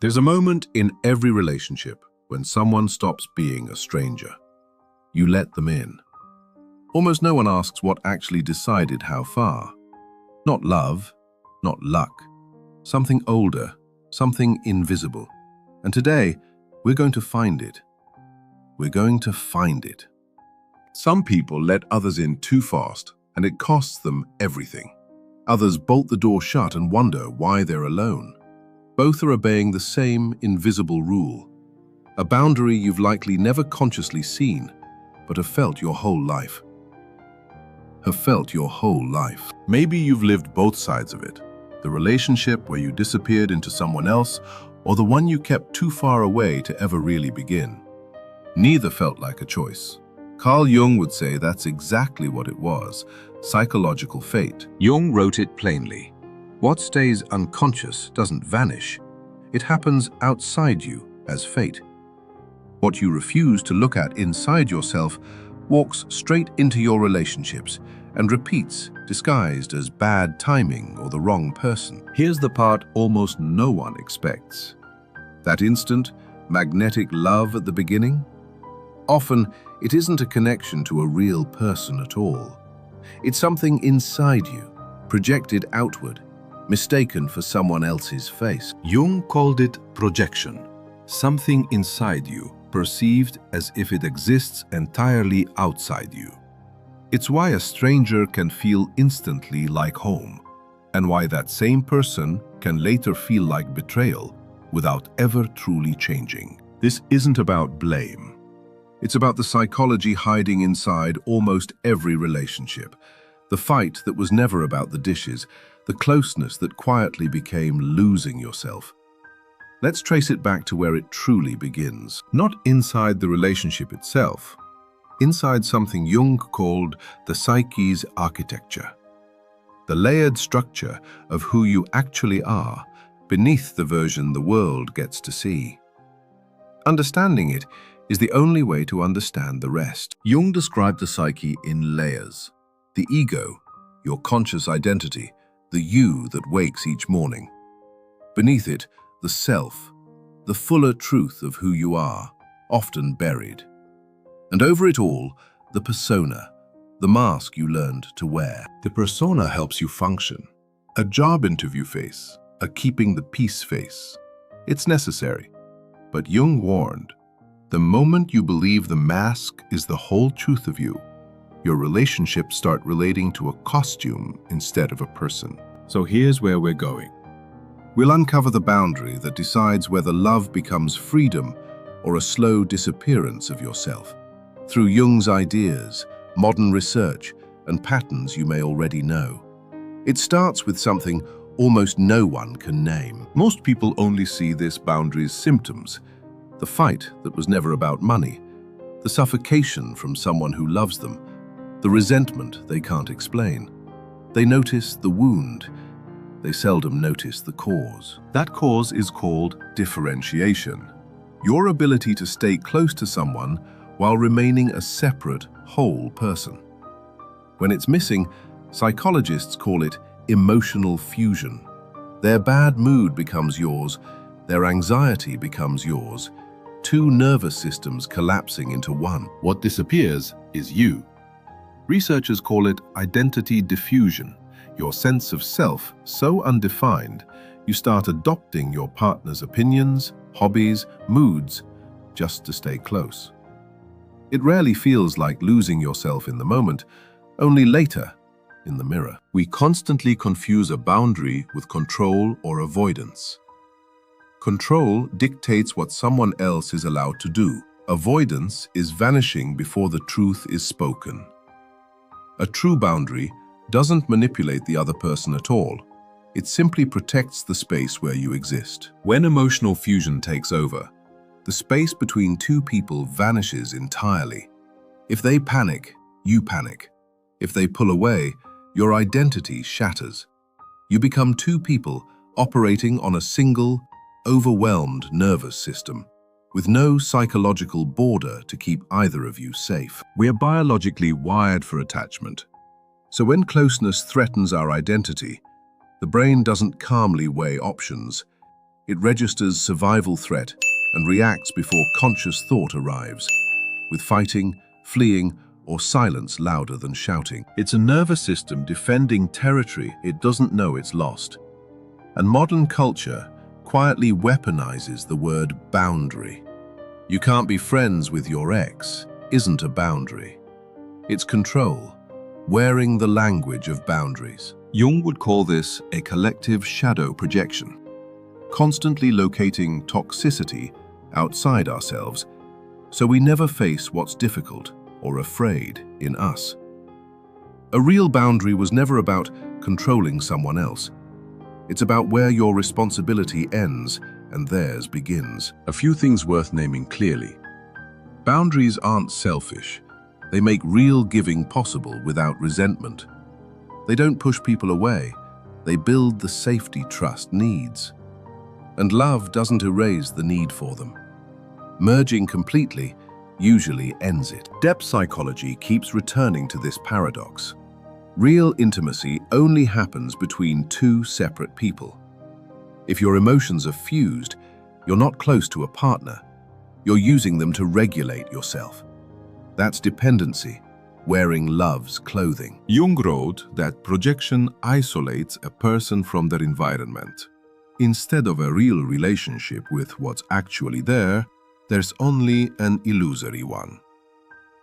There's a moment in every relationship when someone stops being a stranger. You let them in. Almost no one asks what actually decided how far. Not love, not luck. Something older, something invisible. And today, we're going to find it. We're going to find it. Some people let others in too fast, and it costs them everything. Others bolt the door shut and wonder why they're alone. Both are obeying the same invisible rule, a boundary you've likely never consciously seen, but have felt your whole life. Maybe you've lived both sides of it. The relationship where you disappeared into someone else, or the one you kept too far away to ever really begin. Neither felt like a choice. Carl Jung would say that's exactly what it was, psychological fate. Jung wrote it plainly. What stays unconscious doesn't vanish. It happens outside you as fate. What you refuse to look at inside yourself walks straight into your relationships and repeats, disguised as bad timing or the wrong person. Here's the part almost no one expects. That instant, magnetic love at the beginning? Often, it isn't a connection to a real person at all. It's something inside you, projected outward, mistaken for someone else's face. Jung called it projection, something inside you, perceived as if it exists entirely outside you. It's why a stranger can feel instantly like home, and why that same person can later feel like betrayal without ever truly changing. This isn't about blame. It's about the psychology hiding inside almost every relationship, the fight that was never about the dishes, the closeness that quietly became losing yourself. Let's trace it back to where it truly begins. Not inside the relationship itself, inside something Jung called the psyche's architecture. The layered structure of who you actually are beneath the version the world gets to see. Understanding it is the only way to understand the rest. Jung described the psyche in layers. The ego, your conscious identity, the you that wakes each morning. Beneath it, the self, the fuller truth of who you are, often buried. And over it all, the persona, the mask you learned to wear. The persona helps you function. A job interview face, a keeping the peace face. It's necessary. But Jung warned, the moment you believe the mask is the whole truth of you, your relationships start relating to a costume instead of a person. So here's where we're going. We'll uncover the boundary that decides whether love becomes freedom or a slow disappearance of yourself. Through Jung's ideas, modern research, and patterns you may already know. It starts with something almost no one can name. Most people only see this boundary's symptoms. The fight that was never about money, the suffocation from someone who loves them, the resentment they can't explain. They notice the wound. They seldom notice the cause. That cause is called differentiation. Your ability to stay close to someone while remaining a separate, whole person. When it's missing, psychologists call it emotional fusion. Their bad mood becomes yours, their anxiety becomes yours, two nervous systems collapsing into one. What disappears is you. Researchers call it identity diffusion, your sense of self so undefined, you start adopting your partner's opinions, hobbies, moods, just to stay close. It rarely feels like losing yourself in the moment, only later, in the mirror. We constantly confuse a boundary with control or avoidance. Control dictates what someone else is allowed to do. Avoidance is vanishing before the truth is spoken. A true boundary doesn't manipulate the other person at all. It simply protects the space where you exist. When emotional fusion takes over, the space between two people vanishes entirely. If they panic, you panic. If they pull away, your identity shatters. You become two people operating on a single, overwhelmed nervous system, with no psychological border to keep either of you safe. We're biologically wired for attachment. So when closeness threatens our identity, the brain doesn't calmly weigh options. It registers survival threat and reacts before conscious thought arrives, with fighting, fleeing, or silence louder than shouting. It's a nervous system defending territory it doesn't know it's lost. And modern culture quietly weaponizes the word boundary. You can't be friends with your ex isn't a boundary. It's control, wearing the language of boundaries. Jung would call this a collective shadow projection, constantly locating toxicity outside ourselves, so we never face what's difficult or afraid in us. A real boundary was never about controlling someone else. It's about where your responsibility ends and theirs begins. A few things worth naming clearly. Boundaries aren't selfish. They make real giving possible without resentment. They don't push people away. They build the safety trust needs. And love doesn't erase the need for them. Merging completely usually ends it. Depth psychology keeps returning to this paradox. Real intimacy only happens between two separate people. If your emotions are fused, you're not close to a partner. You're using them to regulate yourself. That's dependency, wearing love's clothing. Jung wrote that projection isolates a person from their environment. Instead of a real relationship with what's actually there, there's only an illusory one.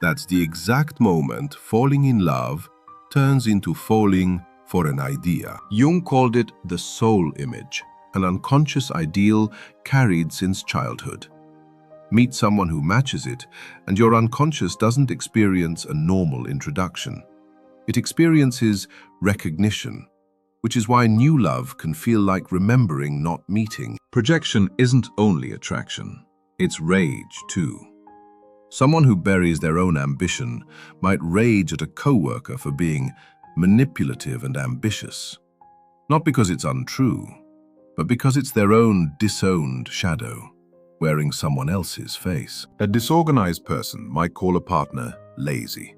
That's the exact moment falling in love turns into falling for an idea. Jung called it the soul image, an unconscious ideal carried since childhood. Meet someone who matches it, and your unconscious doesn't experience a normal introduction. It experiences recognition, which is why new love can feel like remembering not meeting. Projection isn't only attraction, it's rage too. Someone who buries their own ambition might rage at a coworker for being manipulative and ambitious. Not because it's untrue, but because it's their own disowned shadow, wearing someone else's face. A disorganized person might call a partner lazy.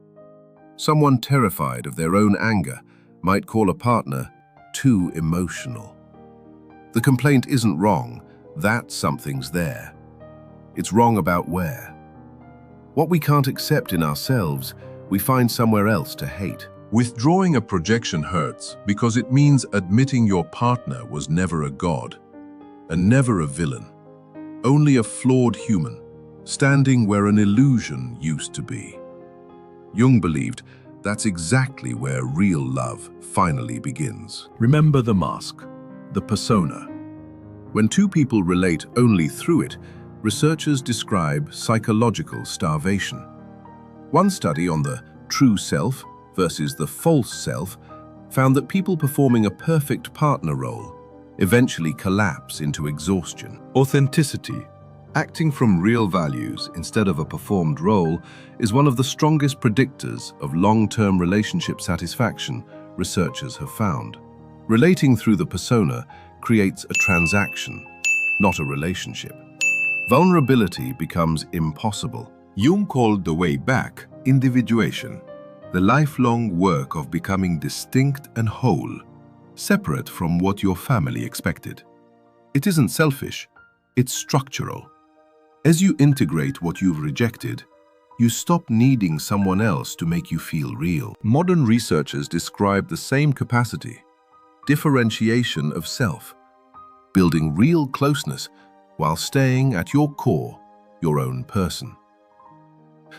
Someone terrified of their own anger might call a partner too emotional. The complaint isn't wrong, that something's there. It's wrong about where. What we can't accept in ourselves, we find somewhere else to hate. Withdrawing a projection hurts because it means admitting your partner was never a god, and never a villain, only a flawed human, standing where an illusion used to be. Jung believed that's exactly where real love finally begins. Remember the mask, the persona. When two people relate only through it, researchers describe psychological starvation. One study on the true self versus the false self found that people performing a perfect partner role eventually collapse into exhaustion. Authenticity, acting from real values instead of a performed role, is one of the strongest predictors of long-term relationship satisfaction, researchers have found. Relating through the persona creates a transaction, not a relationship. Vulnerability becomes impossible. Jung called the way back individuation, the lifelong work of becoming distinct and whole, separate from what your family expected. It isn't selfish, it's structural. As you integrate what you've rejected, you stop needing someone else to make you feel real. Modern researchers describe the same capacity, differentiation of self, building real closeness while staying at your core, your own person.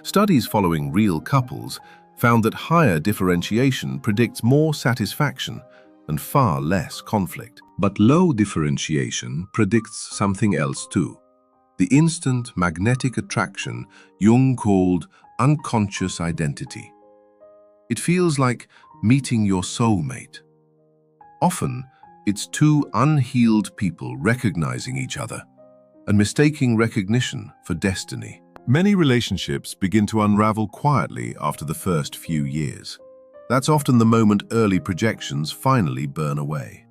Studies following real couples found that higher differentiation predicts more satisfaction and far less conflict. But low differentiation predicts something else too. The instant magnetic attraction Jung called unconscious identity. It feels like meeting your soulmate. Often, it's two unhealed people recognizing each other and mistaking recognition for destiny. Many relationships begin to unravel quietly after the first few years. That's often the moment early projections finally burn away.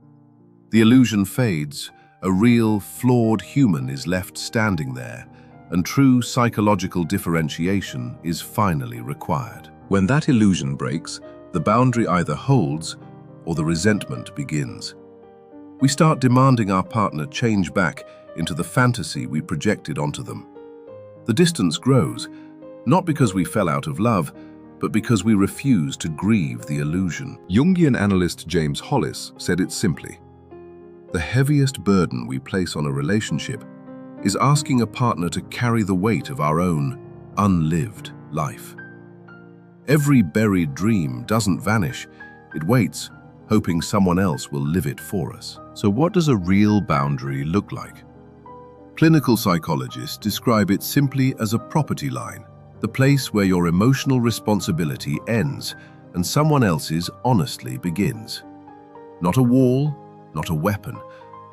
The illusion fades, a real, flawed human is left standing there, and true psychological differentiation is finally required. When that illusion breaks, the boundary either holds or the resentment begins. We start demanding our partner change back into the fantasy we projected onto them. The distance grows, not because we fell out of love, but because we refuse to grieve the illusion. Jungian analyst James Hollis said it simply: the heaviest burden we place on a relationship is asking a partner to carry the weight of our own unlived life. Every buried dream doesn't vanish, it waits, hoping someone else will live it for us. So what does a real boundary look like? Clinical psychologists describe it simply as a property line, the place where your emotional responsibility ends and someone else's honestly begins. Not a wall, not a weapon,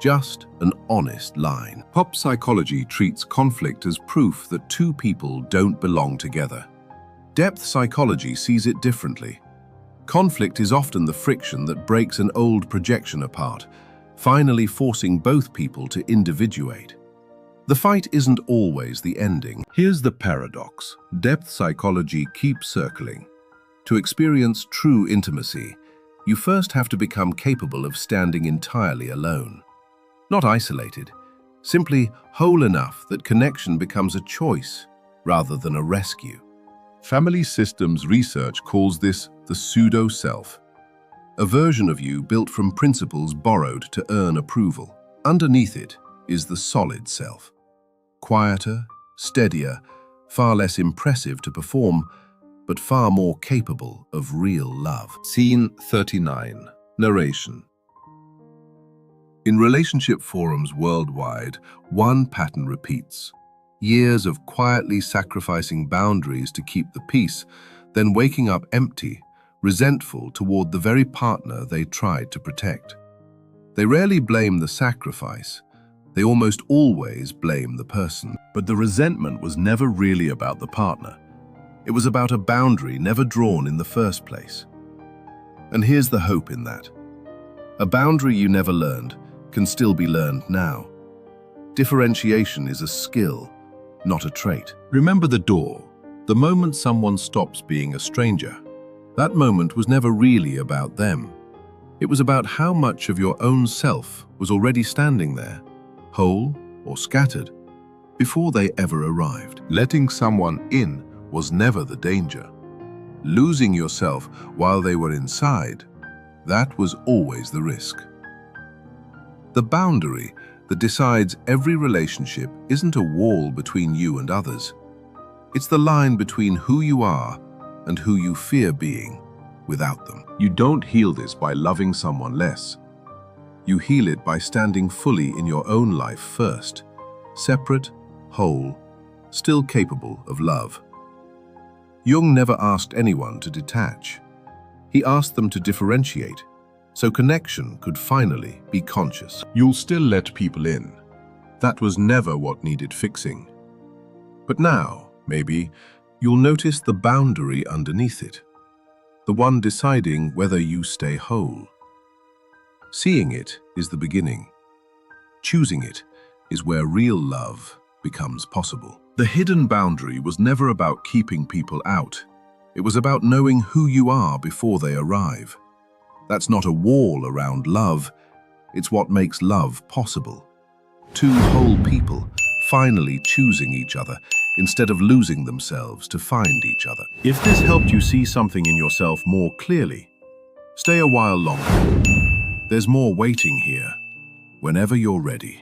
just an honest line. Pop psychology treats conflict as proof that two people don't belong together. Depth psychology sees it differently. Conflict is often the friction that breaks an old projection apart, finally forcing both people to individuate. The fight isn't always the ending. Here's the paradox. Depth psychology keeps circling. To experience true intimacy, you first have to become capable of standing entirely alone. Not isolated, simply whole enough that connection becomes a choice rather than a rescue. Family systems research calls this the pseudo-self, a version of you built from principles borrowed to earn approval. Underneath it is the solid self. Quieter, steadier, far less impressive to perform, but far more capable of real love. Scene 39. Narration. In relationship forums worldwide, one pattern repeats. Years of quietly sacrificing boundaries to keep the peace, then waking up empty, resentful toward the very partner they tried to protect. They rarely blame the sacrifice. They almost always blame the person. But the resentment was never really about the partner. It was about a boundary never drawn in the first place. And here's the hope in that. A boundary you never learned can still be learned now. Differentiation is a skill, not a trait. Remember the door. The moment someone stops being a stranger, that moment was never really about them. It was about how much of your own self was already standing there, whole or scattered, before they ever arrived. Letting someone in was never the danger. Losing yourself while they were inside, that was always the risk. The boundary that decides every relationship isn't a wall between you and others. It's the line between who you are and who you fear being without them. You don't heal this by loving someone less. You heal it by standing fully in your own life first, separate, whole, still capable of love. Jung never asked anyone to detach. He asked them to differentiate, so connection could finally be conscious. You'll still let people in. That was never what needed fixing. But now, maybe, you'll notice the boundary underneath it, the one deciding whether you stay whole. Seeing it is the beginning. Choosing it is where real love becomes possible. The hidden boundary was never about keeping people out. It was about knowing who you are before they arrive. That's not a wall around love, it's what makes love possible. Two whole people finally choosing each other instead of losing themselves to find each other. If this helped you see something in yourself more clearly, stay a while longer. There's more waiting here, whenever you're ready.